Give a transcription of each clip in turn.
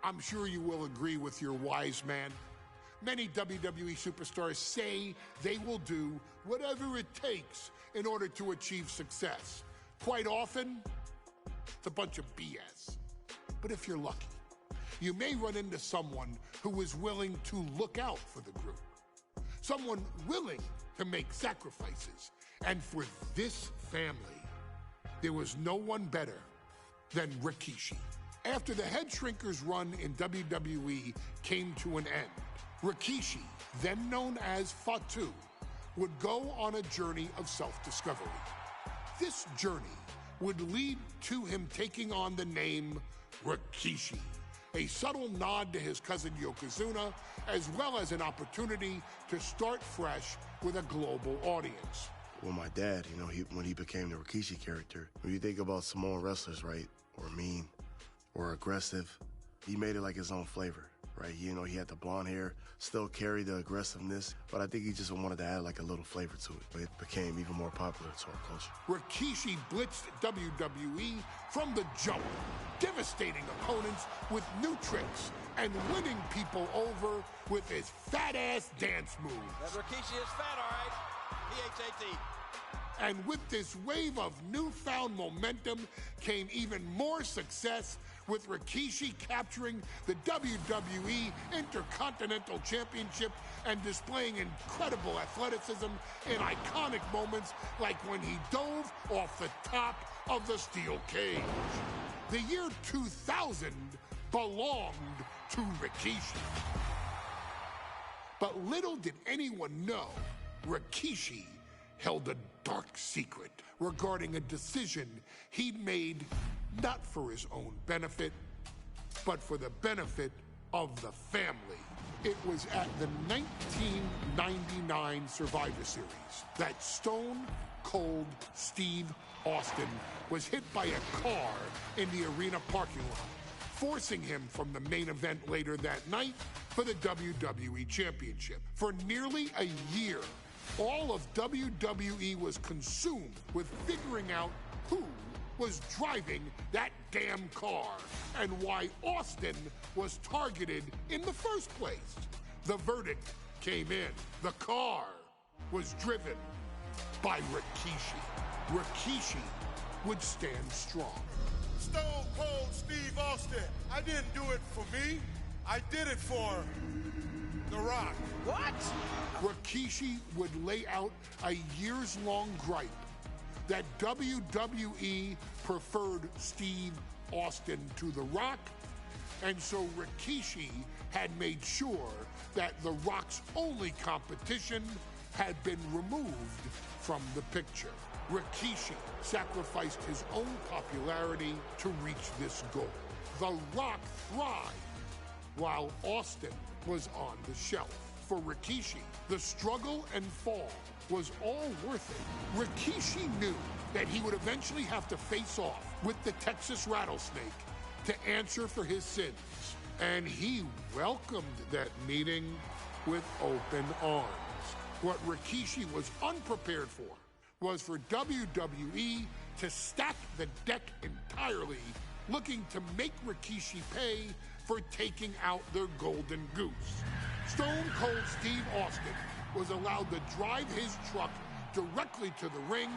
I'm sure you will agree with your wise man. Many WWE superstars say they will do whatever it takes in order to achieve success. Quite often, it's a bunch of BS. But if you're lucky, you may run into someone who is willing to look out for the group. Someone willing to make sacrifices. And for this family, there was no one better than Rikishi. After the Head Shrinkers run in WWE came to an end, Rikishi, then known as Fatu, would go on a journey of self-discovery. This journey would lead to him taking on the name Rikishi, a subtle nod to his cousin Yokozuna, as well as an opportunity to start fresh with a global audience. Well, my dad, when he became the Rikishi character, when you think about Samoan wrestlers, right, or mean, or aggressive, he made it like his own flavor, right? He had the blonde hair, still carried the aggressiveness, but I think he just wanted to add like a little flavor to it. But it became even more popular to our culture. Rikishi blitzed WWE from the jump, devastating opponents with new tricks and winning people over with his fat-ass dance moves. That Rikishi is fat, all right. P-H-A-T. And with this wave of newfound momentum came even more success, with Rikishi capturing the WWE Intercontinental Championship and displaying incredible athleticism in iconic moments like when he dove off the top of the steel cage. The year 2000 belonged to Rikishi. But little did anyone know, Rikishi held a dark secret regarding a decision he'd made not for his own benefit, but for the benefit of the family. It was at the 1999 Survivor Series that Stone Cold Steve Austin was hit by a car in the arena parking lot, forcing him from the main event later that night for the WWE Championship. For nearly a year, all of WWE was consumed with figuring out who was driving that damn car and why Austin was targeted in the first place. The verdict came in. The car was driven by Rikishi. Rikishi would stand strong. Stone Cold Steve Austin. I didn't do it for me. I did it for The Rock. What? Rikishi would lay out a years-long gripe that WWE preferred Steve Austin to The Rock, and so Rikishi had made sure that The Rock's only competition had been removed from the picture. Rikishi sacrificed his own popularity to reach this goal. The Rock thrived while Austin was on the shelf. For Rikishi, the struggle and fall was all worth it. Rikishi knew that he would eventually have to face off with the Texas Rattlesnake to answer for his sins. And he welcomed that meeting with open arms. What Rikishi was unprepared for was for WWE to stack the deck entirely, looking to make Rikishi pay for taking out their golden goose. Stone Cold Steve Austin was allowed to drive his truck directly to the ring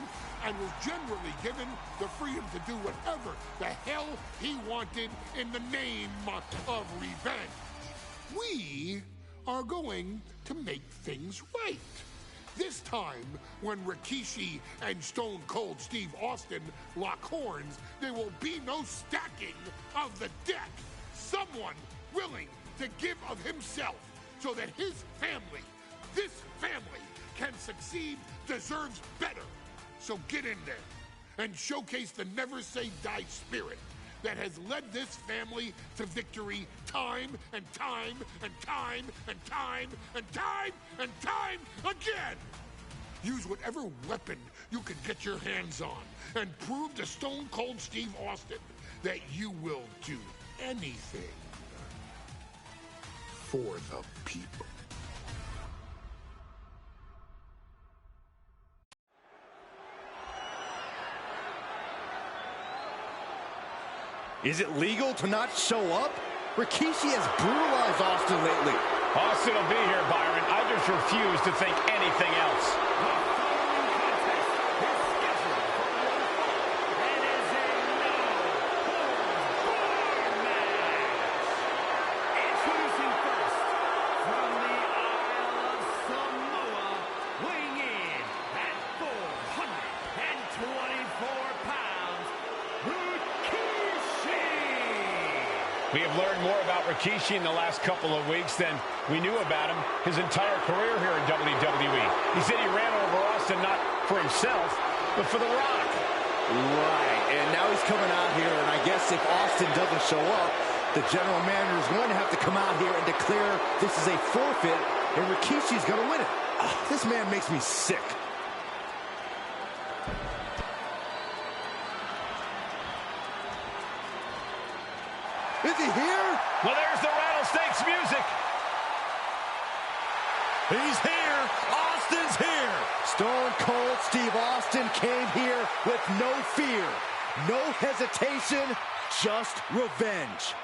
and was generally given the freedom to do whatever the hell he wanted in the name of revenge. We are going to make things right. This time, when Rikishi and Stone Cold Steve Austin lock horns, there will be no stacking of the deck. Someone willing to give of himself so that his family, this family, can succeed, deserves better. So get in there and showcase the never say die spirit that has led this family to victory time and time and time and time and time and time again. Use whatever weapon you can get your hands on and prove to Stone Cold Steve Austin that you will do anything for the people. Is it legal to not show up? Rikishi has brutalized Austin lately. Austin will be here, Byron. I just refuse to think anything else. We have learned more about Rikishi in the last couple of weeks than we knew about him his entire career here in WWE. He said he ran over Austin not for himself, but for The Rock. Right, and now he's coming out here, and I guess if Austin doesn't show up, the general manager is going to have to come out here and declare this is a forfeit, and Rikishi's going to win it. This man makes me sick. Is he here? Well, there's the Rattlesnake's music. He's here. Austin's here. Stone Cold Steve Austin came here with no fear, no hesitation, just revenge.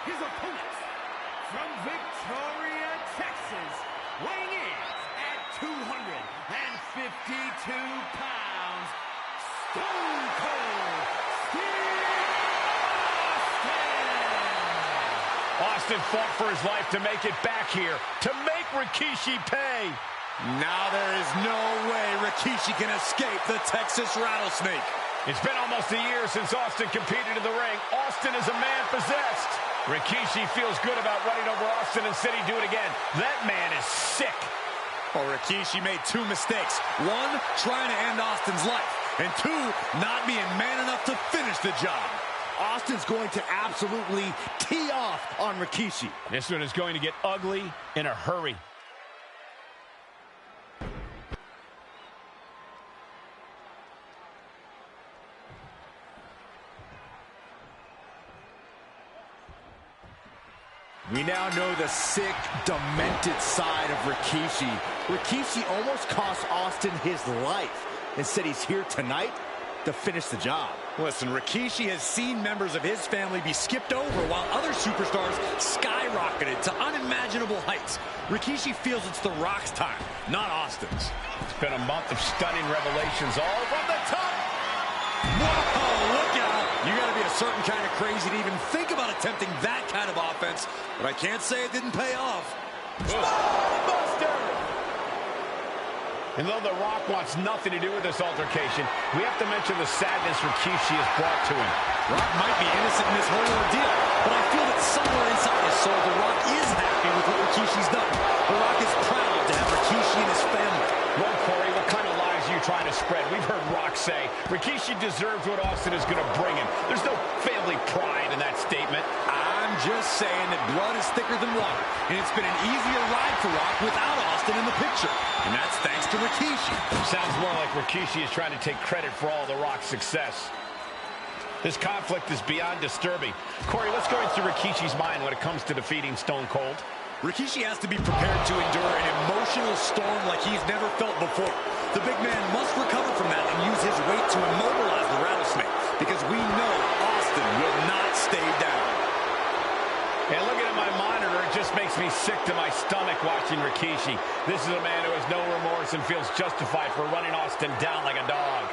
His opponent from Victoria, Texas, weighing in at 252 pounds, Stone Cold Steve Austin fought for his life to make it back here, to make Rikishi pay. Now there is no way Rikishi can escape the Texas Rattlesnake. It's been almost a year since Austin competed in the ring. Austin is a man possessed. Rikishi feels good about running over Austin and said he'd do it again. That man is sick. Well, Rikishi made two mistakes. One, trying to end Austin's life. And two, not being man enough to finish the job. Austin's going to absolutely tee off on Rikishi. This one is going to get ugly in a hurry. We now know the sick, demented side of Rikishi. Rikishi almost cost Austin his life and said he's here tonight to finish the job. Listen, Rikishi has seen members of his family be skipped over while other superstars skyrocketed to unimaginable heights. Rikishi feels it's The Rock's time, not Austin's. It's been a month of stunning revelations all from the top. Whoa, look out. You got to be a certain kind of crazy to even think about attempting that kind of offense, but I can't say it didn't pay off. Buster! And though The Rock wants nothing to do with this altercation, we have to mention the sadness Rikishi has brought to him. Rock might be innocent in this whole ordeal, but I feel that somewhere inside his soul, The Rock is happy with what Rikishi's done. The Rock is proud to have Rikishi and his family. Well, Corey, what kind of lies are you trying to spread? We've heard Rock say Rikishi deserves what Austin is going to bring him. There's no family pride in that statement. I'm just saying that blood is thicker than water, and it's been an easier ride for Rock without Austin in the picture, and that's thanks to Rikishi. Sounds more like Rikishi is trying to take credit for all The Rock's success. This conflict is beyond disturbing. Corey, let's go into Rikishi's mind when it comes to defeating Stone Cold. Rikishi has to be prepared to endure an emotional storm like he's never felt before. The big man must recover from that and use his weight to immobilize the Rattlesnake, because we know Austin will not stay down. And looking at my monitor, it just makes me sick to my stomach watching Rikishi. This is a man who has no remorse and feels justified for running Austin down like a dog.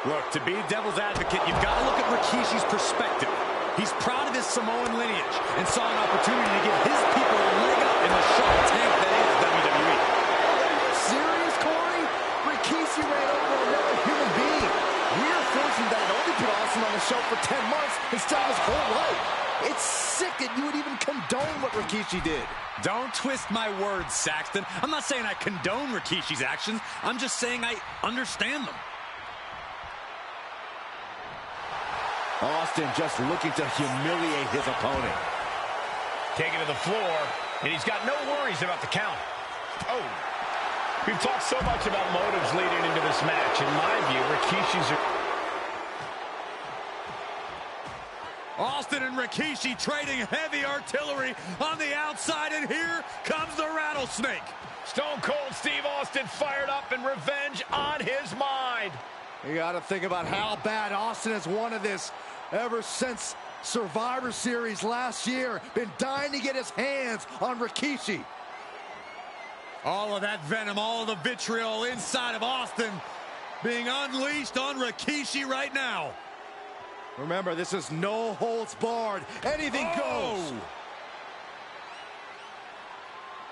Look, to be devil's advocate, you've got to look at Rikishi's perspective. He's proud of his Samoan lineage and saw an opportunity to give his people a leg up in the shark tank that is WWE. Are you serious, Corey? Rikishi ran over another human being. Reinforcing that it only put Austin on the show for 10 months instead of his whole life. It's sick that you would even condone what Rikishi did. Don't twist my words, Saxton. I'm not saying I condone Rikishi's actions. I'm just saying I understand them. Austin just looking to humiliate his opponent. Taken to the floor, and he's got no worries about the count. Oh. We've talked so much about motives leading into this match. In my view, Rikishi's... Austin and Rikishi trading heavy artillery on the outside, and here comes the Rattlesnake. Stone Cold Steve Austin fired up and revenge on his mind. You got to think about how bad Austin has wanted this ever since Survivor Series last year. Been dying to get his hands on Rikishi. All of that venom, all of the vitriol inside of Austin being unleashed on Rikishi right now. Remember, this is no holds barred. Anything goes.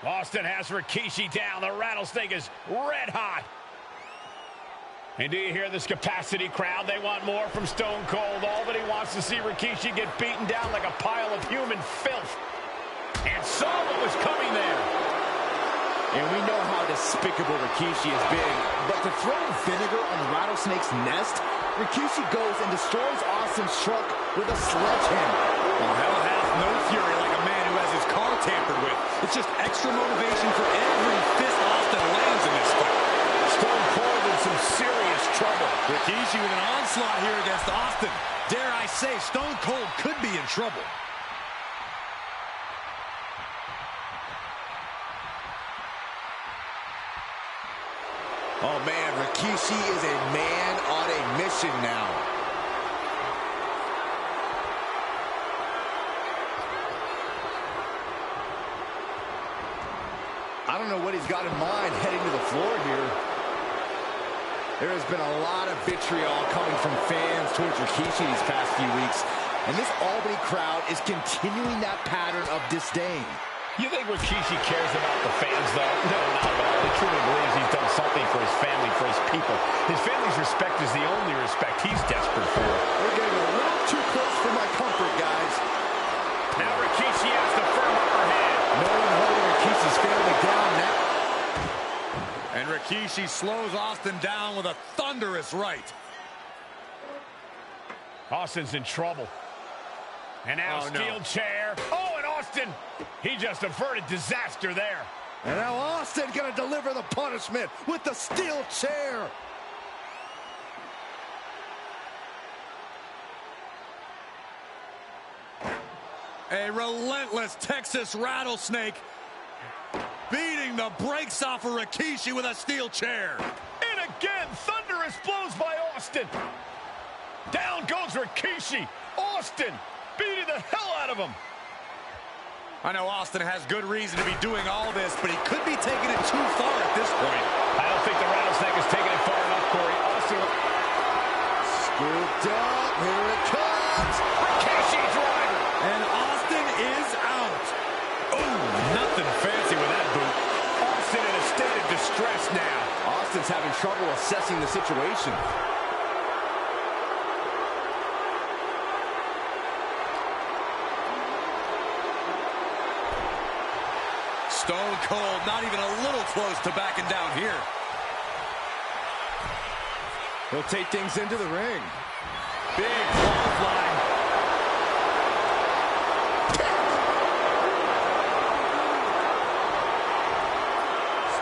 Austin has Rikishi down. The Rattlesnake is red hot. And do you hear this capacity crowd? They want more from Stone Cold. All that he wants to see Rikishi get beaten down like a pile of human filth. And saw what was coming there. And we know how despicable Rikishi has been. But to throw vinegar on the Rattlesnake's nest, Rikishi goes and destroys Austin's truck with a sledgehammer. Well, hell hath no fury like a man who has his car tampered with. It's just extra motivation for every fist Austin lands in this fight. Stone Cold in some serious trouble. Rikishi with an onslaught here against Austin. Dare I say, Stone Cold could be in trouble. Oh man, Rikishi is a man on a mission now. I don't know what he's got in mind heading to the floor here. There has been a lot of vitriol coming from fans towards Rikishi these past few weeks, and this Albany crowd is continuing that pattern of disdain. You think Rikishi cares about the fans, though? No, not at all. He truly believes he's done something for his family, for his people. His family's respect is the only respect he's desperate for. We're getting a little too close for my comfort, guys. Now Rikishi has the firm upper hand. No one holding Rikishi's family down now. And Rikishi slows Austin down with a thunderous right. Austin's in trouble. And now steel chair. Oh, and Austin, he just averted disaster there. And now Austin gonna deliver the punishment with the steel chair. A relentless Texas Rattlesnake beating the brakes off of Rikishi with a steel chair. And again, thunderous blows by Austin. Down goes Rikishi. Austin beating the hell out of him. I know Austin has good reason to be doing all this, but he could be taking it too far at this point. I don't think the Rattlesnake is taking it far enough, Corey. Austin scooped up. Here it comes. Rikishi driver. And Austin is out. Oh, nothing fancy with that boot. Austin in a state of distress now. Austin's having trouble assessing the situation. Stone Cold not even a little close to backing down here. He'll take things into the ring. Big clothesline.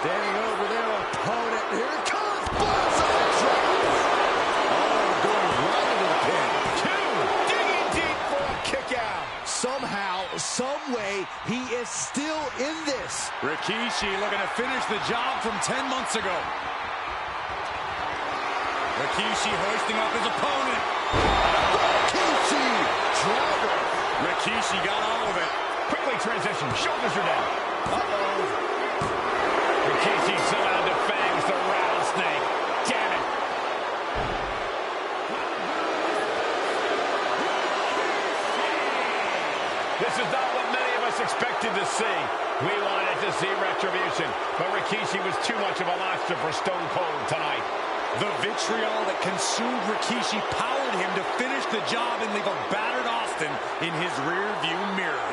Standing over their opponent. Here it comes. Bullseye drops. Oh, going right into the pin. Two. Digging deep for a kick out. Somehow, some way, he is still in this. Rikishi looking to finish the job from 10 months ago. Rikishi hoisting up his opponent. Rikishi driver. Rikishi got all of it. Quickly transition. Shoulders are down. Uh-oh. Rikishi somehow defangs the Rattlesnake. Damn it. This is not what many of us expected to see. We wanted to see retribution, but Rikishi was too much of a monster for Stone Cold tonight. The vitriol that consumed Rikishi powered him to finish the job and leave a battered Austin in his rear-view mirror.